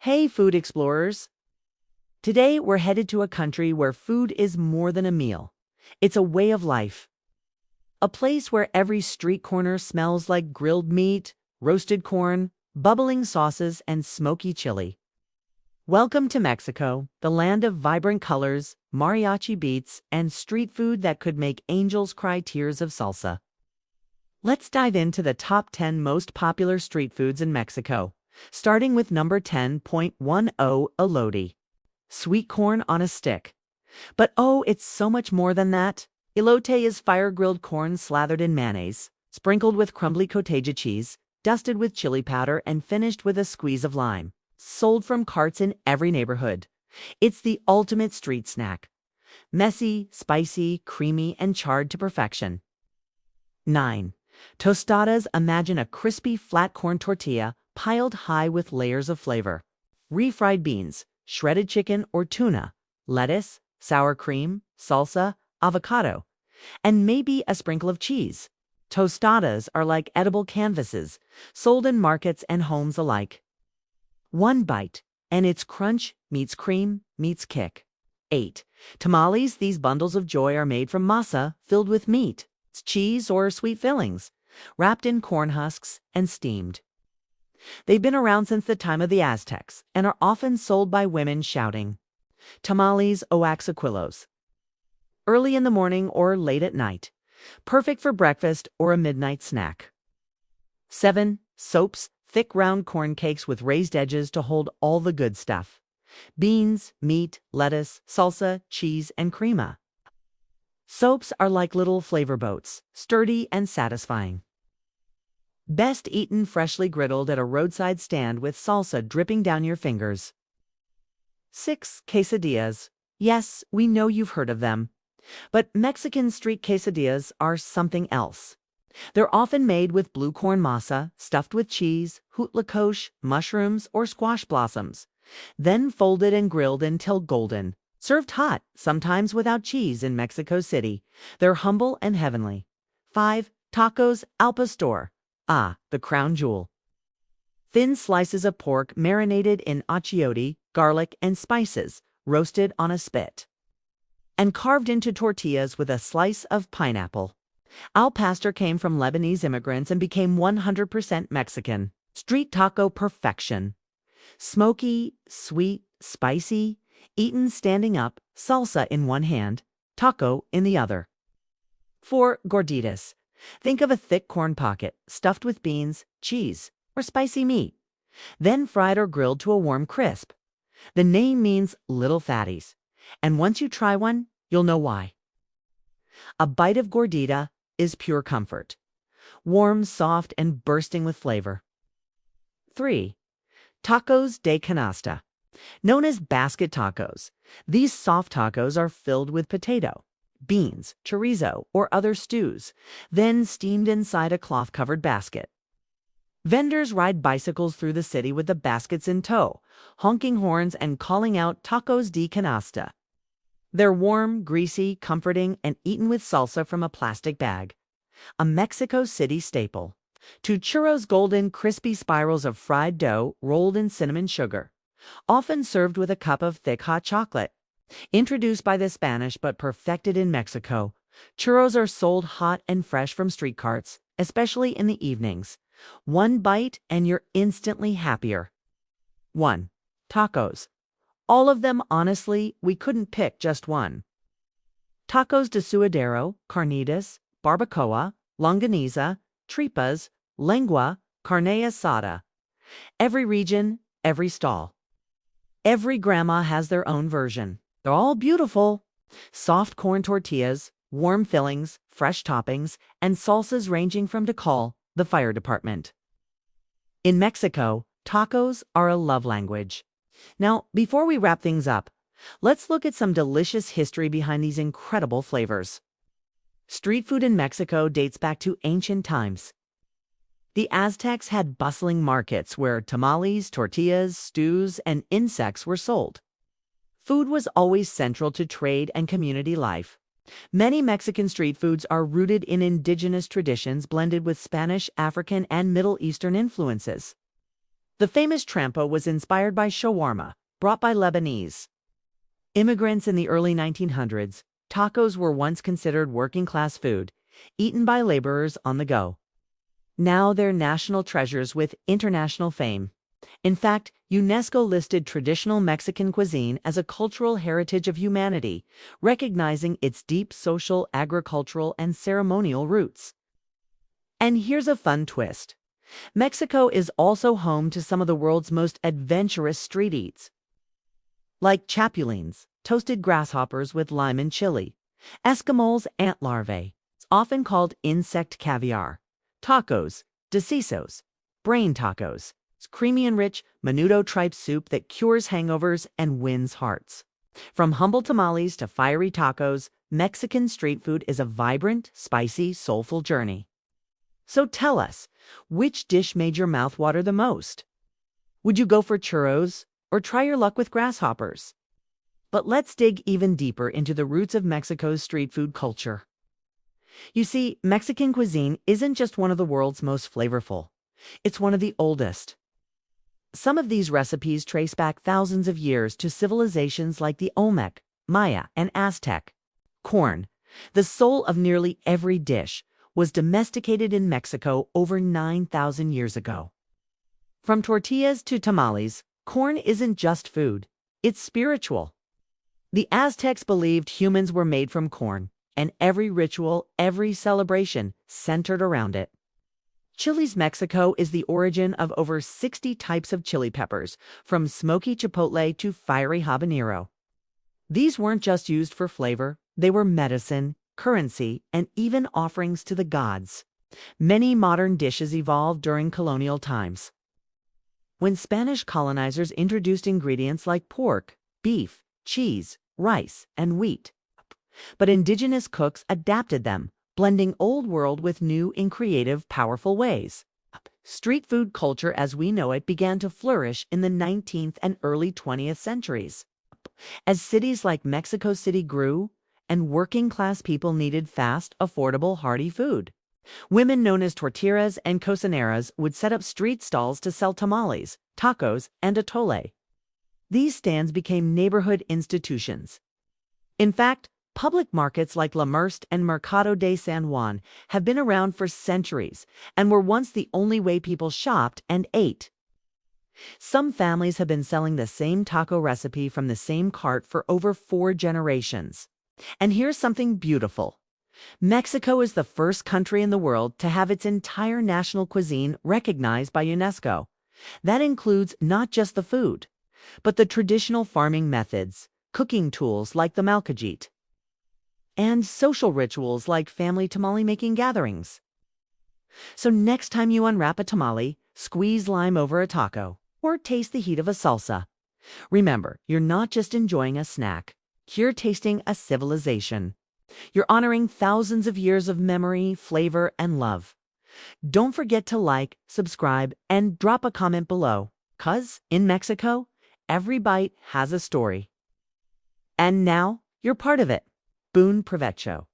Hey, food explorers! Today we're headed to a country where food is more than a meal. It's a way of life. A place where every street corner smells like grilled meat, roasted corn, bubbling sauces, and smoky chili. Welcome to Mexico, the land of vibrant colors, mariachi beats, and street food that could make angels cry tears of salsa. Let's dive into the top 10 most popular street foods in Mexico, starting with number 10.10, elote. Sweet corn on a stick. But oh, it's so much more than that. Elote is fire-grilled corn slathered in mayonnaise, sprinkled with crumbly cottage cheese, dusted with chili powder, and finished with a squeeze of lime. Sold from carts in every neighborhood. It's the ultimate street snack. Messy, spicy, creamy, and charred to perfection. 9. Tostadas. Imagine a crispy flat corn tortilla piled high with layers of flavor. Refried beans, shredded chicken or tuna, lettuce, sour cream, salsa, avocado, and maybe a sprinkle of cheese. Tostadas are like edible canvases, sold in markets and homes alike. One bite, and it's crunch meets cream meets kick. 8. Tamales. These bundles of joy are made from masa filled with meat, cheese, or sweet fillings, wrapped in corn husks and steamed. They've been around since the time of the Aztecs and are often sold by women shouting, "Tamales o axaquilos." Early in the morning or late at night. Perfect for breakfast or a midnight snack. 7. Soaps. Thick round corn cakes with raised edges to hold all the good stuff. Beans, meat, lettuce, salsa, cheese, and crema. Soaps are like little flavor boats, sturdy and satisfying. Best eaten freshly griddled at a roadside stand with salsa dripping down your fingers. 6. Quesadillas. Yes, we know you've heard of them. But Mexican street quesadillas are something else. They're often made with blue corn masa, stuffed with cheese, huitlacoche, mushrooms, or squash blossoms, then folded and grilled until golden. Served hot, sometimes without cheese in Mexico City. They're humble and heavenly. 5. Tacos al pastor. Ah, the crown jewel. Thin slices of pork marinated in achiote, garlic, and spices, roasted on a spit, and carved into tortillas with a slice of pineapple. Al pastor came from Lebanese immigrants and became 100% Mexican. Street taco perfection. Smoky, sweet, spicy, eaten standing up, salsa in one hand, taco in the other. 4. Gorditas. Think of a thick corn pocket stuffed with beans, cheese, or spicy meat, then fried or grilled to a warm crisp. The name means little fatties, and once you try one, you'll know why. A bite of gordita is pure comfort. Warm, soft, and bursting with flavor. 3. Tacos de canasta. Known as basket tacos, these soft tacos are filled with potato, beans, chorizo, or other stews, then steamed inside a cloth-covered basket. Vendors ride bicycles through the city with the baskets in tow, honking horns and calling out tacos de canasta. They're warm, greasy, comforting, and eaten with salsa from a plastic bag. A Mexico City staple. 2. Churros. Golden, crispy spirals of fried dough rolled in cinnamon sugar, often served with a cup of thick hot chocolate. Introduced by the Spanish but perfected in Mexico, churros are sold hot and fresh from street carts, especially in the evenings. One bite and you're instantly happier. 1. Tacos. All of them, honestly, we couldn't pick just one. Tacos de suadero, carnitas, barbacoa, longaniza, tripas, lengua, carne asada. Every region, every stall. Every grandma has their own version. They're all beautiful. Soft corn tortillas, warm fillings, fresh toppings, and salsas ranging from to call the fire department. In Mexico, tacos are a love language. Now, before we wrap things up, let's look at some delicious history behind these incredible flavors. Street food in Mexico dates back to ancient times. The Aztecs had bustling markets where tamales, tortillas, stews, and insects were sold. Food was always central to trade and community life. Many Mexican street foods are rooted in indigenous traditions blended with Spanish, African, and Middle Eastern influences. The famous trampo was inspired by shawarma, brought by Lebanese immigrants in the early 1900s. Tacos were once considered working-class food, eaten by laborers on the go. Now they're national treasures with international fame. In fact, UNESCO listed traditional Mexican cuisine as a cultural heritage of humanity, recognizing its deep social, agricultural, and ceremonial roots. And here's a fun twist. Mexico is also home to some of the world's most adventurous street eats, like chapulines, toasted grasshoppers with lime and chili, Eskimos' ant larvae, often called insect caviar, tacos, decisos, brain tacos, creamy and rich menudo tripe soup that cures hangovers and wins hearts. From humble tamales to fiery tacos, Mexican street food is a vibrant, spicy, soulful journey. So tell us, which dish made your mouth water the most? Would you go for churros or try your luck with grasshoppers? But let's dig even deeper into the roots of Mexico's street food culture. You see, Mexican cuisine isn't just one of the world's most flavorful. It's one of the oldest. Some of these recipes trace back thousands of years to civilizations like the Olmec, Maya, and Aztec. Corn, the soul of nearly every dish, was domesticated in Mexico over 9,000 years ago. From tortillas to tamales, corn isn't just food, it's spiritual. The Aztecs believed humans were made from corn, and every ritual, every celebration centered around it. Chili's Mexico is the origin of over 60 types of chili peppers, from smoky chipotle to fiery habanero. These weren't just used for flavor, they were medicine, currency, and even offerings to the gods. Many modern dishes evolved during colonial times, when Spanish colonizers introduced ingredients like pork, beef, cheese, rice, and wheat. But indigenous cooks adapted them, blending old world with new in creative, powerful ways. Street food culture as we know it began to flourish in the 19th and early 20th centuries. As cities like Mexico City grew, and working-class people needed fast, affordable, hearty food. Women known as tortilleras and cocineras would set up street stalls to sell tamales, tacos, and atole. These stands became neighborhood institutions. In fact, public markets like La Merced and Mercado de San Juan have been around for centuries and were once the only way people shopped and ate. Some families have been selling the same taco recipe from the same cart for over 4 generations. And here's something beautiful. Mexico is the first country in the world to have its entire national cuisine recognized by UNESCO. That includes not just the food, but the traditional farming methods, cooking tools like the malcajit, and social rituals like family tamale-making gatherings. So next time you unwrap a tamale, squeeze lime over a taco, or taste the heat of a salsa, remember, you're not just enjoying a snack, you're tasting a civilization. You're honoring thousands of years of memory, flavor, and love. Don't forget to like, subscribe, and drop a comment below, 'cause in Mexico, every bite has a story. And now, you're part of it. Buen provecho.